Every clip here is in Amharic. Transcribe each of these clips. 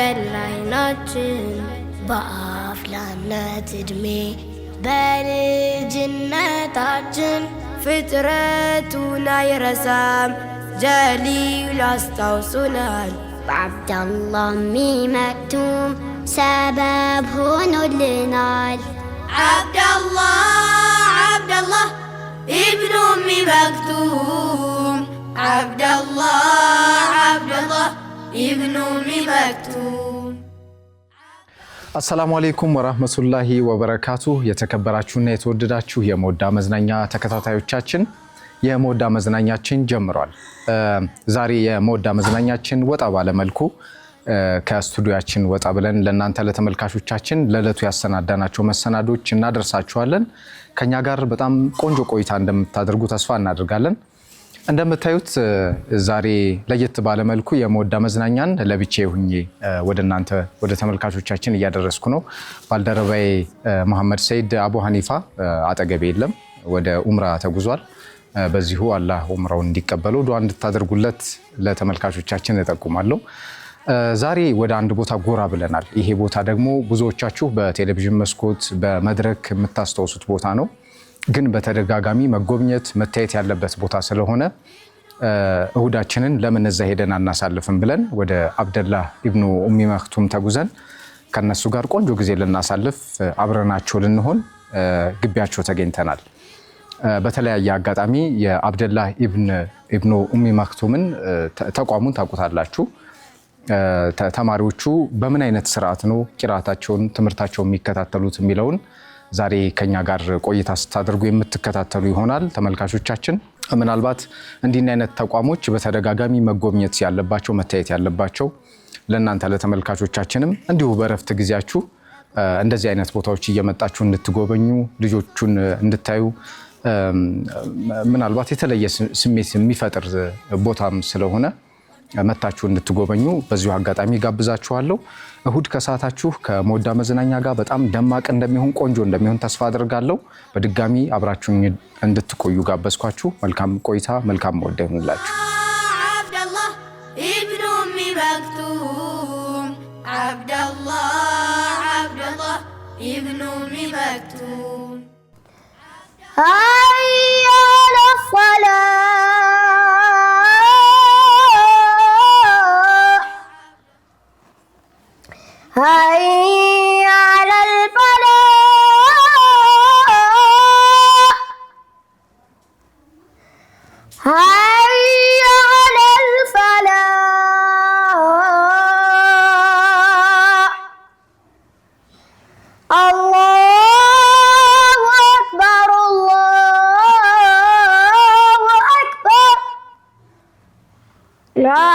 ከላይናችን በአፍላነት እድሜ በልጅነታችን ፍጥረቱን አይረሳም ጀሊል አስታውሶናል በአብደላህ ሚመክቱም ሰበብ ሆኖልናል عبدالله ابن أم مكتوم عبدالله ابن أم مكتوم السلام عليكم ورحمة الله وبركاته የተከበራችሁና የተወደዳችሁ የሞዳ መዝናኛ ተከታታዮቻችን የሞዳ መዝናኛችን ጀምሯል ዛሬ የሞዳ መዝናኛችን ወጣ ባለ መልኩ ከስቱዲዮአችን ወጣ ብለን ለእናንተ ለተመልካቾቻችን ለለቱ ያሰናዳናቸው መሰናዶች እናደርሳችኋለን ከኛ ጋር በጣም ቆንጆ ቆይታ እንደምታደርጉ ተስፋ እናደርጋለን እንደምታዩት ዛሬ ለየት ባለ መልኩ የሞዳ መዝናኛን ለብቻዬ ሆኜ ወደናንተ ወደ ተመልካቾቻችን እያደረስኩ ነው ባልደረባዬ መሐመድ ሰይድ አቡ ሐኒፋ አጠገቤ የለም ወደ ኡምራ ተጉዟል በዚሁ አላህ ኡምራውን እንዲቀበለው ዱዓ እንድታደርጉለት ለተመልካቾቻችን እጠቁማለሁ ዛሬ ወደ አንድ ቦታ ጎራ ብለናል ይሄ ቦታ ደግሞ ብዙዎቻችሁ በቴሌቪዥን መስኮት በመድረክ የምታስተውሱት ቦታ ነው ግን በተደጋጋሚ መጎብኘት መታየት ያለበት ቦታ ስለሆነ እሁዳችንን ለምን እዛ ሄደን አናሳልፍም ብለን ወደ አብደላህ ኢብኑ ኡሚ መክቱም ተጉዘን ከነሱ ጋር ቆንጆ ጊዜ ልናሳልፍ አብረናቸው ልንሆን ግቢያቸው ተገኝተናል በተለያየ አጋጣሚ የአብደላህ ኢብኑ ኡሚ መክቱምን ተቋሙን ታውቁታላችሁ ተማሪዎቹ በምን አይነት ስርዓት ነው ቂራታቸውን ትምርታቸውን የሚከታተሉት የሚለውን ዛሬ ከኛ ጋር ቆይታ ስታደርጉ የምትከታተሉ ይሆናል ተመልካቾቻችን ምናልባት እንዲህ አይነት ተቋሞች በተደጋጋሚ መጎብኘት ያለባቸው መታየት ያለባቸው ለእናንተ ለተመልካቾቻችንም እንዲሁ በረፍት ጊዜያችሁ እንደዚህ አይነት ቦታዎች እየመጣችሁ እንድትጎበኙ ልጆቹን እንድታዩ ምናልባት የተለየ ስሜት የሚፈጥር ቦታም ስለሆነ መታችሁ እንድትጎበኙ በዚሁ አጋጣሚ ጋብዛችኋለሁ እሁድ ከሰዓታችሁ ከሞዳ መዝናኛ ጋር በጣም ደማቅ እንደሚሆን ቆንጆ እንደሚሆን ተስፋ አደርጋለሁ በድጋሚ አብራችሁን እንድትቆዩ ጋበዝኳችሁ መልካም ቆይታ መልካም ሞዳ ይሁንላችሁ عبدالله ابن أم مكتوم عبدالله ابن أم مكتوم هيا على الصلاة هيا على الفلاح هيا على الفلاح الله أكبر الله أكبر لا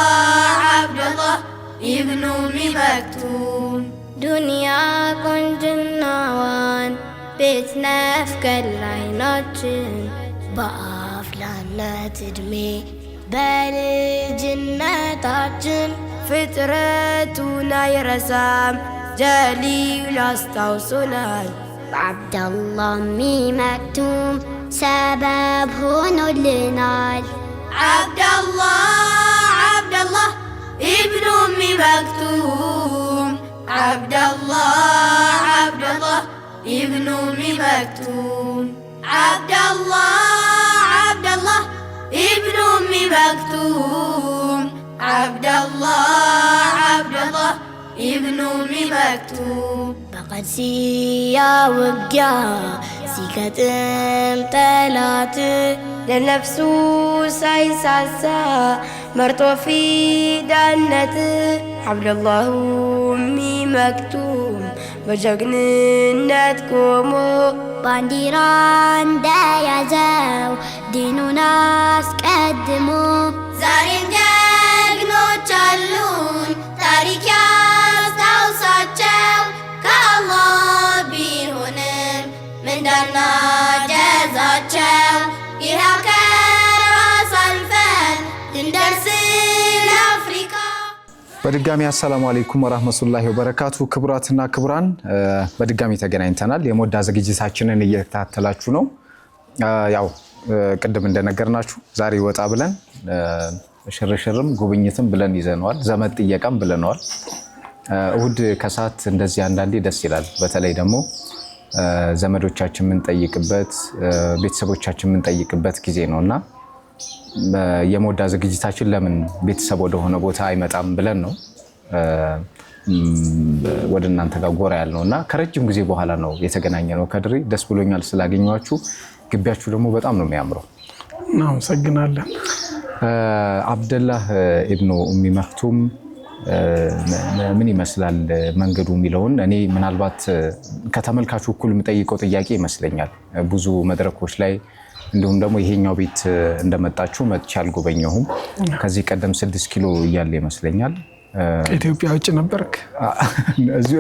عبدالله ابن أم مكتوم دنيا كنجناوان بيتنا في كلايناتشن بأفلانات ادمي بلجناتاتشن فطرتنا يرسام جليل استوصلال عبدالله مكتوم سبب هنولنال عبدالله ابن أم مكتوم عبدالله ابن أم مكتوم عبدالله ابن أم مكتوم عبدالله ابن أم مكتوم بقد سيا وقيا سيكتم طلعت لنفسه سايساسا مرتو في دانت عبدالله أمي مكتوم بجغننت كومو بانديران دا يزاو دينو ناس قدمو زارين جغنو چالون تاريخ ياستاوساچو كالله بيهونم من دانا جزاچو በድጋሚ አሰላሙ አለይኩም ወራህመቱላሂ ወበረካቱ። ክቡራትና ክቡራን በድጋሚ ተገናኝተናል። የሞዳ ዝግጅታችንን እየተከታተላችሁ ነው። ያው ቅድም እንደነገርናችሁ ዛሬ ወጣ ብለን ሽርሽርም ጉብኝትም ብለን ይዘነዋል። ዘመድ ጥየቃም ብለነዋል። እሁድ ከሰዓት እንደዚህ አንዳንዴ ደስ ይላል። በተለይ ደግሞ ዘመዶቻችን የምንጠይቅበት ቤተሰቦቻችን የምንጠይቅበት ጊዜ ነውና የሞዳ ዝግጅታችን ለምን ቤተሰብ ወደሆነ ቦታ አይመጣም ብለን ነው ወደ እናንተ ጋር ጎራ ያልነውና ከረጅም ጊዜ በኋላ ነው የተገናኘ ነው። ከድሬ ደስ ብሎኛል ስላገኘኋችሁ። ግቢያችሁ ደግሞ በጣም ነው የሚያምረው። እናመሰግናለን። አብደላህ ኢብኑ ኡሚ መክቱም ምን ይመስላል መንገዱ የሚለውን እኔ ምናልባት ከተመልካቹ እኩል የምጠይቀው ጥያቄ ይመስለኛል። ብዙ መድረኮች ላይ እንዲሁም ደግሞ ይሄኛው ቤት እንደመጣችሁ መጥቼ አልጎበኘሁም። ከዚህ ቀደም 6 ኪሎ እያለ ይመስለኛል። ከኢትዮጵያ ውጭ ነበርክ?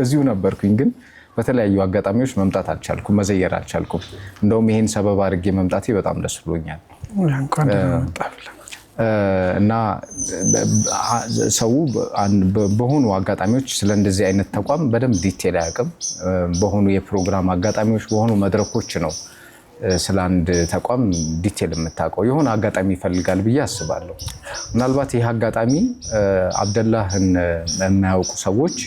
እዚሁ ነበርኩኝ፣ ግን በተለያዩ አጋጣሚዎች መምጣት አልቻልኩም፣ መዘየር አልቻልኩም። እንደውም ይሄን ሰበብ አድርጌ መምጣቴ በጣም ደስ ብሎኛል። እና ሰው በሆኑ አጋጣሚዎች ስለ እንደዚህ አይነት ተቋም በደንብ ዲቴል አያውቅም። በሆኑ የፕሮግራም አጋጣሚዎች በሆኑ መድረኮች ነው ስለ አንድ ተቋም ዲቴል የምታውቀው። የሆነ አጋጣሚ ይፈልጋል ብዬ አስባለሁ። ምናልባት ይህ አጋጣሚ አብደላህን የማያውቁ ሰዎች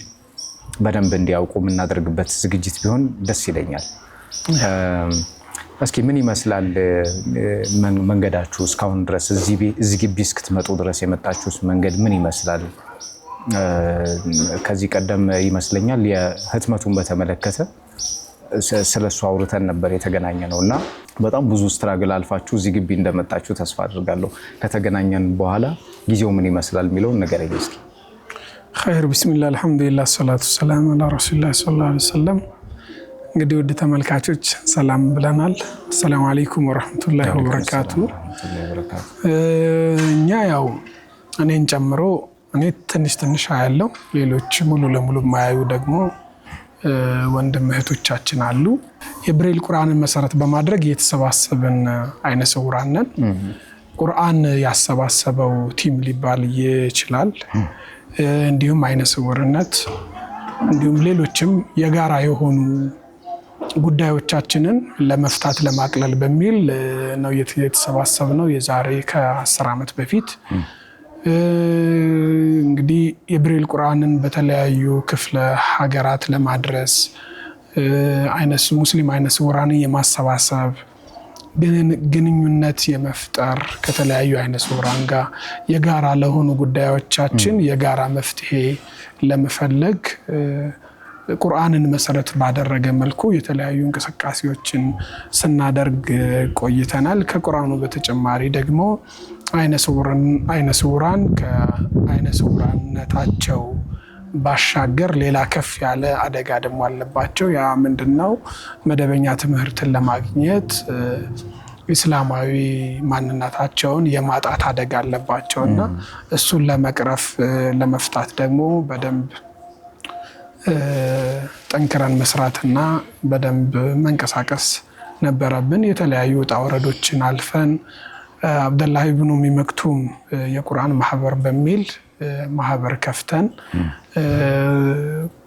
በደንብ እንዲያውቁ የምናደርግበት ዝግጅት ቢሆን ደስ ይለኛል። እስኪ ምን ይመስላል መንገዳችሁ እስካሁን ድረስ እዚህ ግቢ እስክትመጡ ድረስ የመጣችሁት መንገድ ምን ይመስላል? ከዚህ ቀደም ይመስለኛል የህትመቱን በተመለከተ ስለሱ አውርተን ነበር የተገናኘ ነው እና በጣም ብዙ ስትራግል አልፋችሁ እዚህ ግቢ እንደመጣችሁ ተስፋ አድርጋለሁ። ከተገናኘን በኋላ ጊዜው ምን ይመስላል የሚለውን ንገረኝ እስኪ። ኸይር ቢስሚላህ አልሐምዱሊላህ ሰላቱ ሰላም አላ ረሱሊላህ ሰለላሁ ዐለይሂ ወሰለም። እንግዲህ ውድ ተመልካቾች ሰላም ብለናል። አሰላሙ አለይኩም ወራህመቱላሂ ወበረካቱ። እኛ ያው እኔን ጨምሮ እኔ ትንሽ አያለው፣ ሌሎች ሙሉ ለሙሉ የማያዩ ደግሞ ወንድም እህቶቻችን አሉ። የብሬል ቁርአንን መሰረት በማድረግ የተሰባሰብን አይነ ስውራን ነን። ቁርአን ያሰባሰበው ቲም ሊባል ይችላል። እንዲሁም አይነ ስውርነት እንዲሁም ሌሎችም የጋራ የሆኑ ጉዳዮቻችንን ለመፍታት ለማቅለል በሚል ነው የተሰባሰብነው የዛሬ ከ10 ዓመት በፊት። እንግዲህ የብሬል ቁርአንን በተለያዩ ክፍለ ሀገራት ለማድረስ ሙስሊም አይነ ስውራንን የማሰባሰብ ግንኙነት የመፍጠር ከተለያዩ አይነ ስውራን ጋር የጋራ ለሆኑ ጉዳዮቻችን የጋራ መፍትሄ ለመፈለግ ቁርአንን መሰረት ባደረገ መልኩ የተለያዩ እንቅስቃሴዎችን ስናደርግ ቆይተናል። ከቁርአኑ በተጨማሪ ደግሞ አይነ ስውራን ከአይነ ስውራነታቸው ባሻገር ሌላ ከፍ ያለ አደጋ ደግሞ አለባቸው። ያ ምንድነው? መደበኛ ትምህርትን ለማግኘት ኢስላማዊ ማንነታቸውን የማጣት አደጋ አለባቸውና እሱን ለመቅረፍ ለመፍታት ደግሞ በደንብ ጠንክረን መስራትና በደንብ መንቀሳቀስ ነበረብን። የተለያዩ ውጣ ውረዶችን አልፈን አብደላህ ኢብኑ ኡሚ መክቱም የቁርአን ማህበር በሚል ማህበር ከፍተን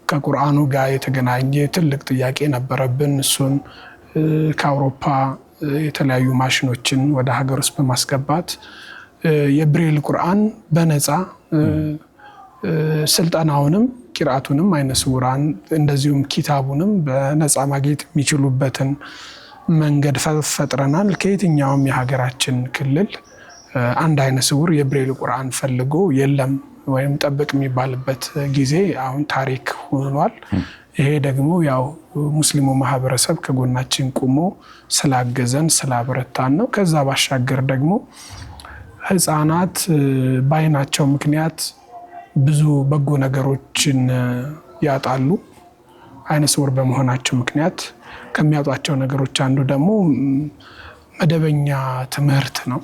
ከቁርአኑ ጋር የተገናኘ ትልቅ ጥያቄ ነበረብን። እሱን ከአውሮፓ የተለያዩ ማሽኖችን ወደ ሀገር ውስጥ በማስገባት የብሬል ቁርአን በነፃ ስልጠናውንም ቂራአቱንም አይነ ስውራን እንደዚሁም ኪታቡንም በነፃ ማግኘት የሚችሉበትን መንገድ ፈጥረናል። ከየትኛውም የሀገራችን ክልል አንድ አይነ ስውር የብሬል ቁርአን ፈልጎ የለም ወይም ጠብቅ የሚባልበት ጊዜ አሁን ታሪክ ሆኗል። ይሄ ደግሞ ያው ሙስሊሙ ማህበረሰብ ከጎናችን ቆሞ ስላገዘን ስላበረታን ነው። ከዛ ባሻገር ደግሞ ህፃናት በአይናቸው ምክንያት ብዙ በጎ ነገሮችን ያጣሉ። አይነ ስውር በመሆናቸው ምክንያት ከሚያጧቸው ነገሮች አንዱ ደግሞ መደበኛ ትምህርት ነው።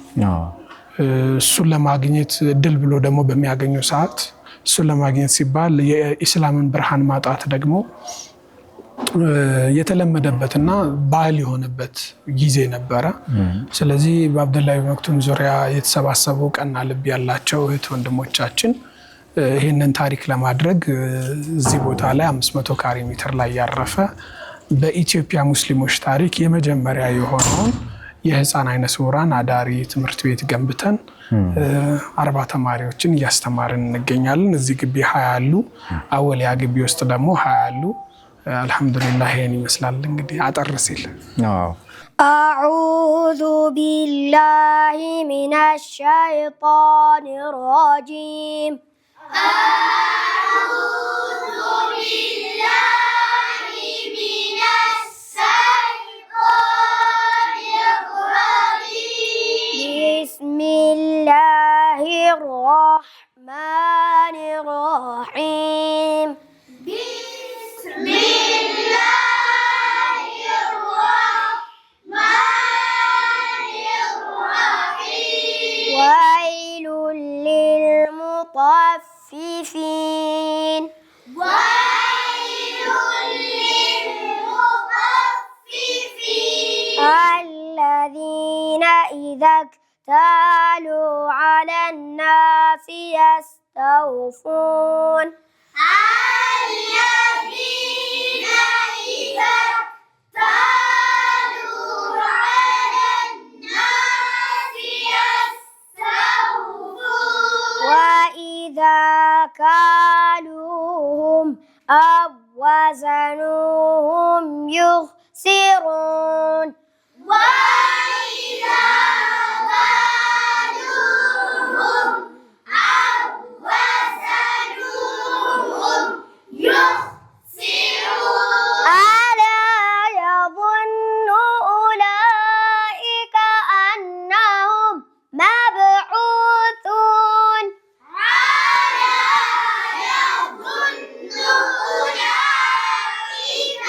እሱን ለማግኘት እድል ብሎ ደግሞ በሚያገኙ ሰዓት እሱን ለማግኘት ሲባል የኢስላምን ብርሃን ማጣት ደግሞ የተለመደበትና ባህል የሆነበት ጊዜ ነበረ። ስለዚህ በአብደላህ ኢብኑ መክቱም ዙሪያ የተሰባሰቡ ቀና ልብ ያላቸው እህት ወንድሞቻችን ይህንን ታሪክ ለማድረግ እዚህ ቦታ ላይ 500 ካሬ ሜትር ላይ ያረፈ በኢትዮጵያ ሙስሊሞች ታሪክ የመጀመሪያ የሆነውን የህፃን አይነ ስውራን አዳሪ ትምህርት ቤት ገንብተን 40 ተማሪዎችን እያስተማርን እንገኛለን። እዚህ ግቢ 20 አሉ። አወሊያ ግቢ ውስጥ ደግሞ 20 አሉ። አልহামዱሊላህ ይሄን ይመስላል እንግዲህ አጠር ሲል أعوذ بالله من الشيطان الرجيم أعوذ بالله من الشيطان الرجيم بسم الله الرحمن الرحيم بسم الله الرحمن الرحيم ويل للمطففين ويل للمطففين الذين إذا اكتالوا على الناس يستوفون الذين إذا اكتالوا على الناس يستوفون وإذا كالوهم أو وزنوهم يخسرون وإذا كالوهم أو وزنوهم يخسرون ألا يظن أولئك أنهم مبعوثون ألا يظن أولئك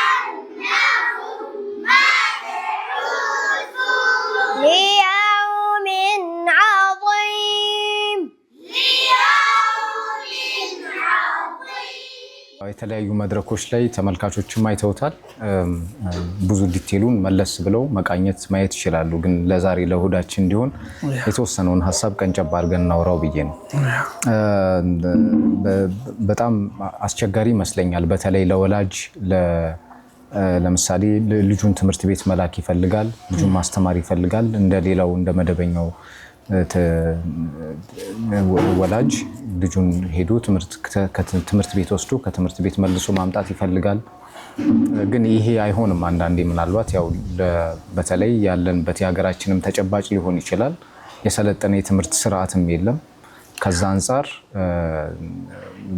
أنهم مبعوثون ليوم عظيم ليوم عظيم የተለያዩ መድረኮች ላይ ተመልካቾችም አይተውታል። ብዙ ዲቴሉን መለስ ብለው መቃኘት ማየት ይችላሉ። ግን ለዛሬ ለእሁዳችን እንዲሆን የተወሰነውን ሀሳብ ቀንጨብ አድርገን እናውራው ብዬ ነው። በጣም አስቸጋሪ ይመስለኛል። በተለይ ለወላጅ ለምሳሌ ልጁን ትምህርት ቤት መላክ ይፈልጋል፣ ልጁን ማስተማር ይፈልጋል። እንደሌላው እንደ መደበኛው ወላጅ ልጁን ሄዶ ትምህርት ቤት ወስዶ ከትምህርት ቤት መልሶ ማምጣት ይፈልጋል። ግን ይሄ አይሆንም። አንዳንዴ ምናልባት ያው በተለይ ያለንበት የሀገራችንም ተጨባጭ ሊሆን ይችላል። የሰለጠነ የትምህርት ስርዓትም የለም። ከዛ አንፃር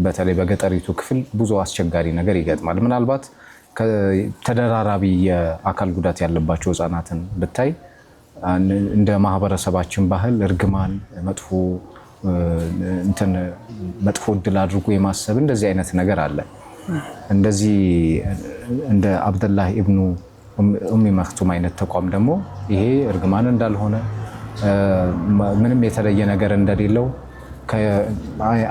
በተለይ በገጠሪቱ ክፍል ብዙ አስቸጋሪ ነገር ይገጥማል። ምናልባት ተደራራቢ የአካል ጉዳት ያለባቸው ህፃናትን ብታይ እንደ ማህበረሰባችን ባህል እርግማን መጥፎ እድል አድርጎ የማሰብ እንደዚህ አይነት ነገር አለ። እንደዚህ እንደ አብደላህ ኢብኑ ኡሚ መክቱም አይነት ተቋም ደግሞ ይሄ እርግማን እንዳልሆነ ምንም የተለየ ነገር እንደሌለው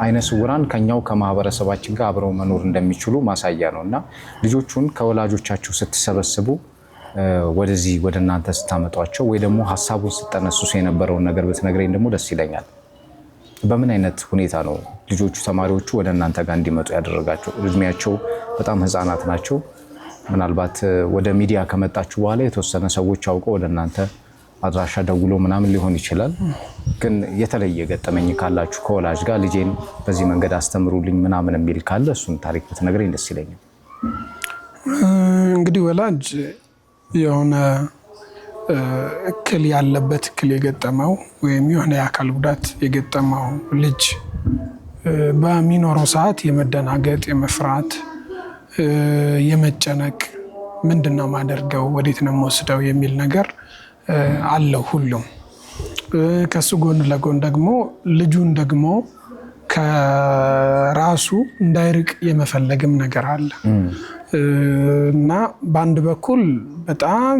አይነ ስውራን ከኛው ከማህበረሰባችን ጋር አብረው መኖር እንደሚችሉ ማሳያ ነው እና ልጆቹን ከወላጆቻቸው ስትሰበስቡ ወደዚህ ወደ እናንተ ስታመጧቸው ወይ ደግሞ ሀሳቡን ስትጠነሱስ የነበረውን ነገር ብትነግረኝ ደግሞ ደስ ይለኛል። በምን አይነት ሁኔታ ነው ልጆቹ ተማሪዎቹ ወደ እናንተ ጋር እንዲመጡ ያደረጋቸው? እድሜያቸው በጣም ህፃናት ናቸው። ምናልባት ወደ ሚዲያ ከመጣችሁ በኋላ የተወሰነ ሰዎች አውቀው ወደ እናንተ አድራሻ ደውሎ ምናምን ሊሆን ይችላል። ግን የተለየ ገጠመኝ ካላችሁ ከወላጅ ጋር ልጄን በዚህ መንገድ አስተምሩልኝ ምናምን የሚል ካለ እሱን ታሪክ ብትነግረኝ ደስ ይለኛል። እንግዲህ ወላጅ የሆነ እክል ያለበት እክል የገጠመው ወይም የሆነ የአካል ጉዳት የገጠመው ልጅ በሚኖረው ሰዓት የመደናገጥ፣ የመፍራት፣ የመጨነቅ ምንድነው ማደርገው፣ ወዴት ነው የምወስደው የሚል ነገር አለው ሁሉም። ከሱ ጎን ለጎን ደግሞ ልጁን ደግሞ ከራሱ እንዳይርቅ የመፈለግም ነገር አለ እና በአንድ በኩል በጣም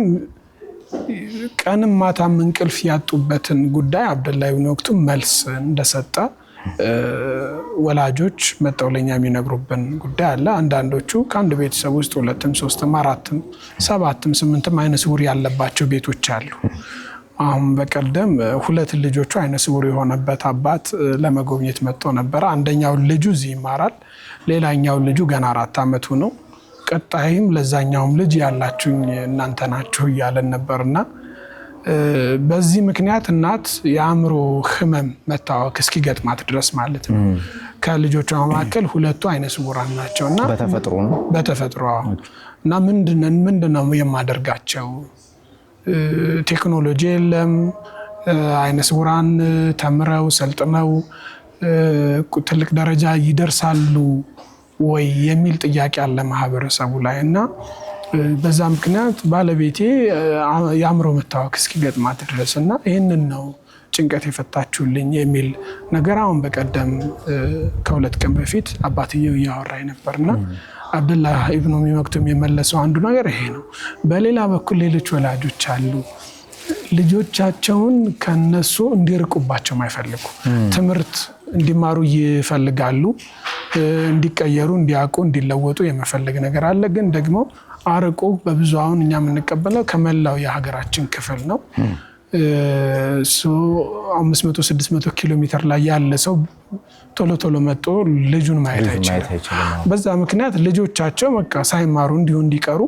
ቀንም ማታም እንቅልፍ ያጡበትን ጉዳይ አብደላ ኢብኑ መክቱም መልስ እንደሰጠ ወላጆች መጥተው ለኛ የሚነግሩብን ጉዳይ አለ። አንዳንዶቹ ከአንድ ቤተሰብ ውስጥ 2፣ 3፣ 4፣ 7፣ 8 አይነ ስውር ያለባቸው ቤቶች አሉ። አሁን በቀደም 2 ልጆቹ አይነ ስውር የሆነበት አባት ለመጎብኘት መጥቶ ነበር። አንደኛው ልጁ እዚህ ይማራል፣ ሌላኛው ልጁ ገና 4 ዓመቱ ነው። ቀጣይም ለዛኛውም ልጅ ያላችሁኝ እናንተ ናችሁ እያለን ነበርና በዚህ ምክንያት እናት የአእምሮ ህመም መታወክ እስኪገጥማት ድረስ ማለት ነው። ከልጆቿ መካከል 2ቱ አይነ ስውራን ናቸውና በተፈጥሮ ነው በተፈጥሮ እና ምንድነው የማደርጋቸው? ቴክኖሎጂ የለም፣ አይነ ስውራን ተምረው ሰልጥነው ትልቅ ደረጃ ይደርሳሉ ወይ የሚል ጥያቄ አለ ማህበረሰቡ ላይ እና በዛ ምክንያት ባለቤቴ የአእምሮ መታወክ እስኪገጥማት ድረስ እና ይህንን ነው ጭንቀት የፈታችሁልኝ የሚል ነገር አሁን በቀደም ከ2 ቀን በፊት አባትየው እያወራኝ ነበርና አብዱላህ ኢብኑ ኡሚ መክቱም የመለሰው አንዱ ነገር ይሄ ነው። በሌላ በኩል ሌሎች ወላጆች አሉ ልጆቻቸውን ከነሱ እንዲርቁባቸው ማይፈልጉ፣ ትምህርት እንዲማሩ ይፈልጋሉ፣ እንዲቀየሩ፣ እንዲያውቁ፣ እንዲለወጡ የመፈለግ ነገር አለ። ግን ደግሞ አርቆ በብዙ አሁን እኛ የምንቀበለው ከመላው የሀገራችን ክፍል ነው። 500-600 ኪሎ ሜትር ላይ ያለ ሰው ቶሎ ቶሎ መጥቶ ልጁን ማየት አይችልም። በዛ ምክንያት ልጆቻቸው በቃ ሳይማሩ እንዲሁ እንዲቀሩ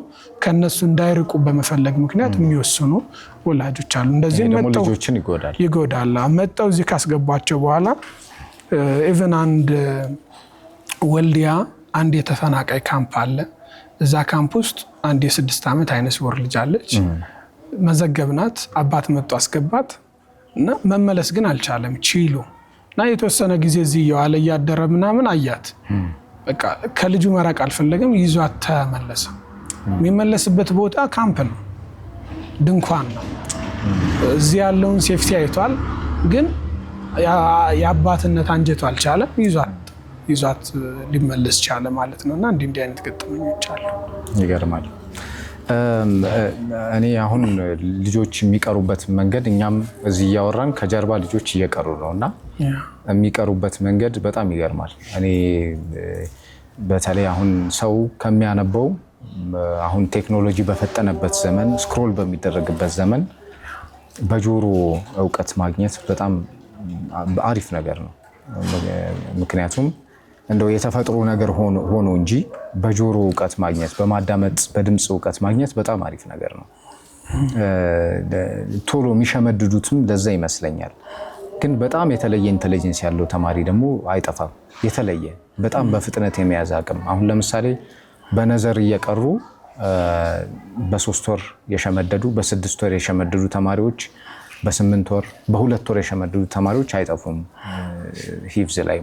ከነሱ እንዳይርቁ በመፈለግ ምክንያት የሚወስኑ ወላጆች አሉ። እንደዚህ መጥተው ልጆችን ይጎዳል። መጥተው እዚህ ካስገቧቸው በኋላ ኢቨን አንድ ወልዲያ አንድ የተፈናቃይ ካምፕ አለ። እዛ ካምፕ ውስጥ አንድ የ6 ዓመት አይነ ስውር ልጅ አለች። መዘገብናት፣ አባት መጥቶ አስገባት እና መመለስ ግን አልቻለም ችሎ እና የተወሰነ ጊዜ እዚህ እየዋለ እያደረ ምናምን አያት። በቃ ከልጁ መራቅ አልፈለገም፣ ይዟት ተመለሰ። የሚመለስበት ቦታ ካምፕ ነው፣ ድንኳን ነው። እዚህ ያለውን ሴፍቲ አይቷል፣ ግን የአባትነት አንጀቱ አልቻለም። ይዟት ሊመለስ ቻለ ማለት ነው። እና እንዲህ አይነት ገጠመኞች አሉ። ይገርማል። እኔ አሁን ልጆች የሚቀሩበት መንገድ እኛም እዚህ እያወራን ከጀርባ ልጆች እየቀሩ ነው እና የሚቀሩበት መንገድ በጣም ይገርማል። እኔ በተለይ አሁን ሰው ከሚያነበው አሁን ቴክኖሎጂ በፈጠነበት ዘመን ስክሮል በሚደረግበት ዘመን በጆሮ እውቀት ማግኘት በጣም አሪፍ ነገር ነው። ምክንያቱም እንደው የተፈጥሮ ነገር ሆኖ እንጂ በጆሮ እውቀት ማግኘት፣ በማዳመጥ በድምፅ እውቀት ማግኘት በጣም አሪፍ ነገር ነው። ቶሎ የሚሸመድዱትም ለዛ ይመስለኛል። ግን በጣም የተለየ ኢንተለጀንስ ያለው ተማሪ ደግሞ አይጠፋም። የተለየ በጣም በፍጥነት የመያዝ አቅም አሁን ለምሳሌ በነዘር እየቀሩ በ3 ወር የሸመደዱ በ6 ወር የሸመደዱ ተማሪዎች በ8 ወር በ2 ወር የሸመደዱ ተማሪዎች አይጠፉም ሂፍዝ ላይ።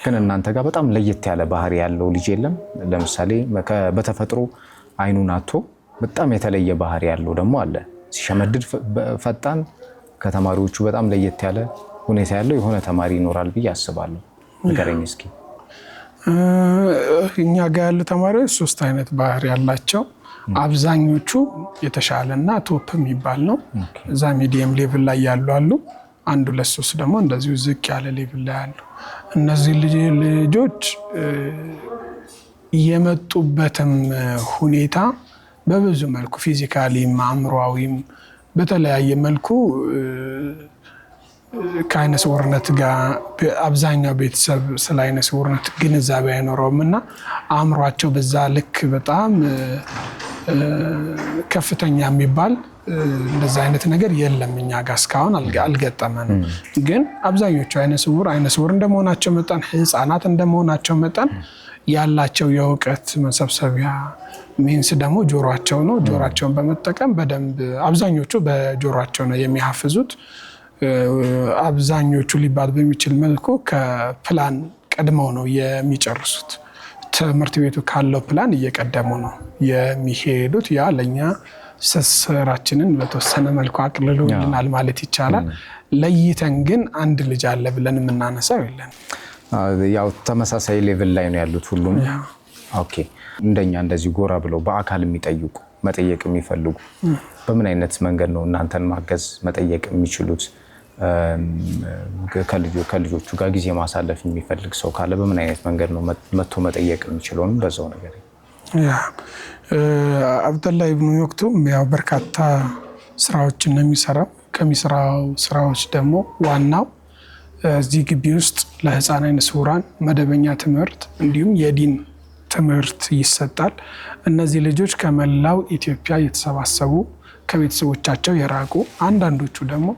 ግን እናንተ ጋር በጣም ለየት ያለ ባህሪ ያለው ልጅ የለም? ለምሳሌ በተፈጥሮ አይኑን አጥቶ በጣም የተለየ ባህሪ ያለው ደግሞ አለ። ሲሸመድድ ፈጣን፣ ከተማሪዎቹ በጣም ለየት ያለ ሁኔታ ያለው የሆነ ተማሪ ይኖራል ብዬ አስባለሁ። ንገረኝ እስኪ። እኛ ጋር ያሉ ተማሪዎች 3 አይነት ባህሪ ያላቸው፣ አብዛኞቹ የተሻለና ቶፕ የሚባል ነው። እዛ ሚዲየም ሌቭል ላይ ያሉ አሉ። 1-2-3 ደግሞ እንደዚሁ ዝቅ ያለ ሌቭል ላይ ያሉ። እነዚህ ልጆች የመጡበትም ሁኔታ በብዙ መልኩ ፊዚካሊም አእምሯዊም በተለያየ መልኩ ከአይነ ስውርነት ጋር አብዛኛው ቤተሰብ ስለ አይነ ስውርነት ግንዛቤ አይኖረውም እና አእምሯቸው በዛ ልክ በጣም ከፍተኛ የሚባል እንደዛ አይነት ነገር የለም እኛ ጋር እስካሁን አልገጠመንም። ግን አብዛኞቹ አይነ ስውር እንደመሆናቸው መጠን ህፃናት እንደመሆናቸው መጠን ያላቸው የእውቀት መሰብሰቢያ ሚንስ ደግሞ ጆሮአቸው ነው። ጆሮአቸውን በመጠቀም በደንብ አብዛኞቹ በጆሮአቸው ነው የሚያፍዙት። አብዛኞቹ ሊባል በሚችል መልኩ ከፕላን ቀድመው ነው የሚጨርሱት። ትምህርት ቤቱ ካለው ፕላን እየቀደሙ ነው የሚሄዱት። ያ ለኛ ስራችንን በተወሰነ መልኩ አቅልሎልናል ማለት ይቻላል። ለይተን ግን አንድ ልጅ አለ ብለን የምናነሳው የለን። ያው ተመሳሳይ ሌቭል ላይ ነው ያሉት ሁሉም። ኦኬ። እንደኛ እንደዚህ ጎራ ብለው በአካል የሚጠይቁ መጠየቅ የሚፈልጉ በምን አይነት መንገድ ነው እናንተን ማገዝ መጠየቅ የሚችሉት? ከልጆቹ ጋር ጊዜ ማሳለፍ የሚፈልግ ሰው ካለ በምን አይነት መንገድ ነው መጥቶ መጠየቅ የሚችለውም በዛው ነገር? አብደላ ኢብኑ መክቱም ያው በርካታ ስራዎችን ነው የሚሰራው። ከሚሰራው ስራዎች ደግሞ ዋናው እዚህ ግቢ ውስጥ ለህፃን አይነ ስውራን መደበኛ ትምህርት እንዲሁም የዲን ትምህርት ይሰጣል። እነዚህ ልጆች ከመላው ኢትዮጵያ የተሰባሰቡ ከቤተሰቦቻቸው የራቁ አንዳንዶቹ ደግሞ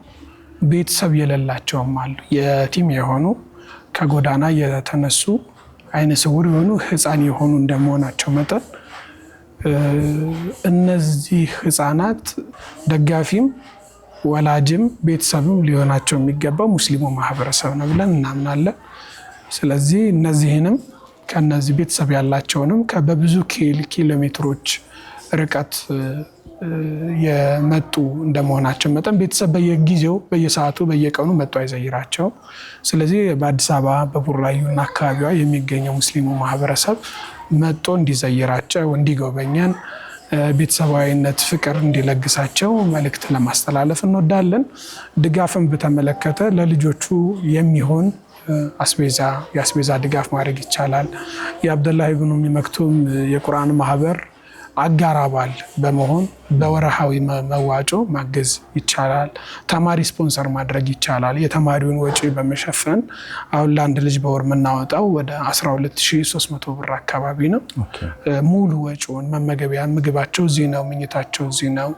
ቤተሰብ የሌላቸውም አሉ። የቲም የሆኑ ከጎዳና የተነሱ አይነ ስውር የሆኑ ህፃን የሆኑ እንደመሆናቸው መጠን እነዚህ ህፃናት ደጋፊም ወላጅም ቤተሰብም ሊሆናቸው የሚገባው ሙስሊሙ ማህበረሰብ ነው ብለን እናምናለን። ስለዚህ እነዚህንም ከነዚህ ቤተሰብ ያላቸውንም በብዙ ኪሎ ሜትሮች ርቀት የመጡ እንደመሆናቸው መጠን ቤተሰብ በየጊዜው በየሰዓቱ በየቀኑ መጡ አይዘይራቸው። ስለዚህ በአዲስ አበባ በቡራዩና አካባቢዋ የሚገኘው ሙስሊሙ ማህበረሰብ መጦ እንዲዘይራቸው እንዲጎበኘን ቤተሰባዊነት ፍቅር እንዲለግሳቸው መልእክት ለማስተላለፍ እንወዳለን። ድጋፍን በተመለከተ ለልጆቹ የሚሆን የአስቤዛ ድጋፍ ማድረግ ይቻላል። የአብደላህ ኢብኑ ኡሚ መክቱም የቁርአን ማህበር አጋር አባል በመሆን በወርሃዊ መዋጮ ማገዝ ይቻላል። ተማሪ ስፖንሰር ማድረግ ይቻላል። የተማሪውን ወጪ በመሸፈን አሁን ለአንድ ልጅ በወር የምናወጣው ወደ 12300 ብር አካባቢ ነው። ሙሉ ወጪውን መመገቢያ፣ ምግባቸው እዚህ ነው፣ ምኝታቸው እዚህ ነው፣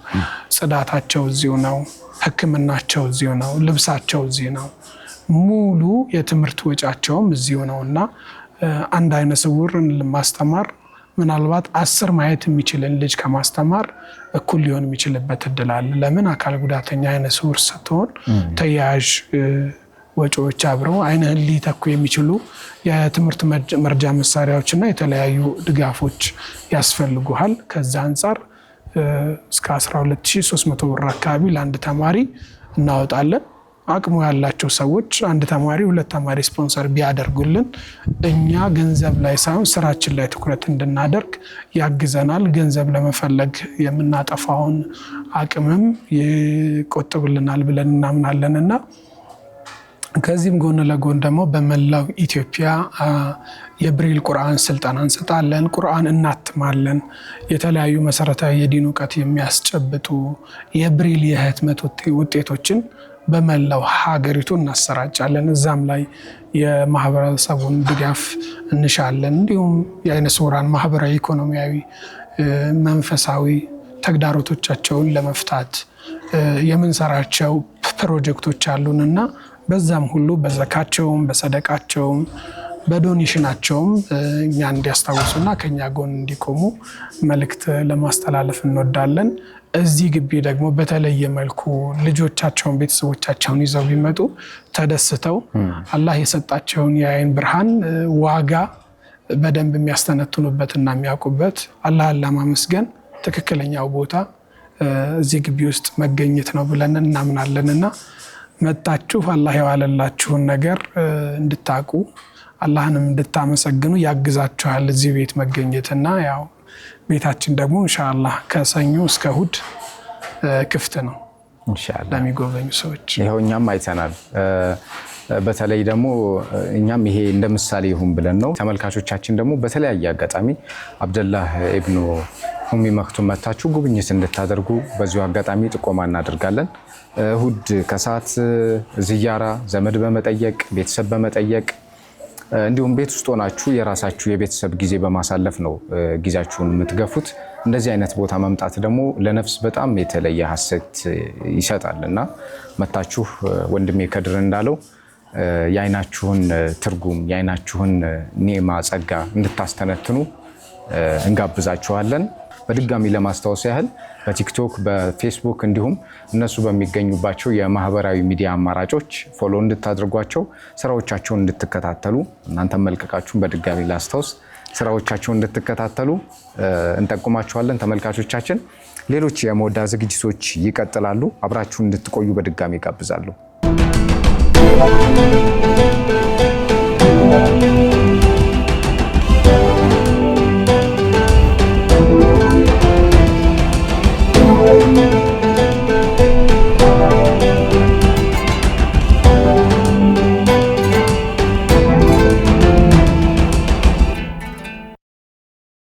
ጽዳታቸው እዚሁ ነው፣ ሕክምናቸው እዚሁ ነው፣ ልብሳቸው እዚህ ነው፣ ሙሉ የትምህርት ወጫቸውም እዚሁ ነው እና አንድ አይነ ስውርን ማስተማር ምናልባት 10 ማየት የሚችልን ልጅ ከማስተማር እኩል ሊሆን የሚችልበት እድል አለ። ለምን አካል ጉዳተኛ አይነ ስውር ስትሆን ተያያዥ ወጪዎች አብረው አይንህን ሊተኩ የሚችሉ የትምህርት መርጃ መሳሪያዎችና የተለያዩ ድጋፎች ያስፈልጉሃል። ከዛ አንጻር እስከ 12300 ብር አካባቢ ለአንድ ተማሪ እናወጣለን። አቅሙ ያላቸው ሰዎች አንድ ተማሪ 2 ተማሪ ስፖንሰር ቢያደርጉልን እኛ ገንዘብ ላይ ሳይሆን ስራችን ላይ ትኩረት እንድናደርግ ያግዘናል። ገንዘብ ለመፈለግ የምናጠፋውን አቅምም ይቆጥብልናል ብለን እናምናለን እና ከዚህም ጎን ለጎን ደግሞ በመላው ኢትዮጵያ የብሬል ቁርአን ስልጠና እንሰጣለን። ቁርአን እናትማለን። የተለያዩ መሰረታዊ የዲን እውቀት የሚያስጨብጡ የብሬል የህትመት ውጤቶችን በመላው ሀገሪቱ እናሰራጫለን። እዛም ላይ የማህበረሰቡን ድጋፍ እንሻለን። እንዲሁም የአይነ ስውራን ማህበራዊ፣ ኢኮኖሚያዊ፣ መንፈሳዊ ተግዳሮቶቻቸውን ለመፍታት የምንሰራቸው ፕሮጀክቶች አሉንና በዛም ሁሉ በዘካቸውም በሰደቃቸውም በዶኔሽናቸውም እኛ እንዲያስታውሱና ከኛ ጎን እንዲቆሙ መልእክት ለማስተላለፍ እንወዳለን። እዚህ ግቢ ደግሞ በተለየ መልኩ ልጆቻቸውን ቤተሰቦቻቸውን ይዘው ቢመጡ ተደስተው አላህ የሰጣቸውን የአይን ብርሃን ዋጋ በደንብ የሚያስተነትኑበትና የሚያውቁበት አላህን ለማመስገን ትክክለኛው ቦታ እዚህ ግቢ ውስጥ መገኘት ነው ብለን እናምናለንና መጣችሁ አላህ የዋለላችሁን ነገር እንድታውቁ አላህንም እንድታመሰግኑ ያግዛችኋል እዚህ ቤት መገኘትና ያው ቤታችን ደግሞ ኢንሻአላህ ከሰኞ እስከ እሁድ ክፍት ነው ኢንሻአላህ ለሚጎበኙ ሰዎች። ይሄው እኛም አይተናል። በተለይ ደግሞ እኛም ይሄ እንደ ምሳሌ ይሁን ብለን ነው። ተመልካቾቻችን ደግሞ በተለያየ አጋጣሚ አብደላህ ኢብኑ ኡሚ መክቱም መታችሁ ጉብኝት እንድታደርጉ በዚሁ አጋጣሚ ጥቆማ እናደርጋለን። እሁድ ከሰዓት ዝያራ ዘመድ በመጠየቅ ቤተሰብ በመጠየቅ እንዲሁም ቤት ውስጥ ሆናችሁ የራሳችሁ የቤተሰብ ጊዜ በማሳለፍ ነው ጊዜያችሁን የምትገፉት። እንደዚህ አይነት ቦታ መምጣት ደግሞ ለነፍስ በጣም የተለየ ሀሴት ይሰጣል እና መታችሁ ወንድሜ ከድር እንዳለው የአይናችሁን ትርጉም የአይናችሁን ኔማ ጸጋ እንድታስተነትኑ እንጋብዛችኋለን። በድጋሚ ለማስታወስ ያህል በቲክቶክ በፌስቡክ እንዲሁም እነሱ በሚገኙባቸው የማህበራዊ ሚዲያ አማራጮች ፎሎ እንድታደርጓቸው ስራዎቻቸውን እንድትከታተሉ እናንተም መልቀቃችሁን በድጋሚ ላስታውስ ስራዎቻቸውን እንድትከታተሉ እንጠቁማችኋለን። ተመልካቾቻችን ሌሎች የመወዳ ዝግጅቶች ይቀጥላሉ። አብራችሁን እንድትቆዩ በድጋሚ ጋብዛለሁ።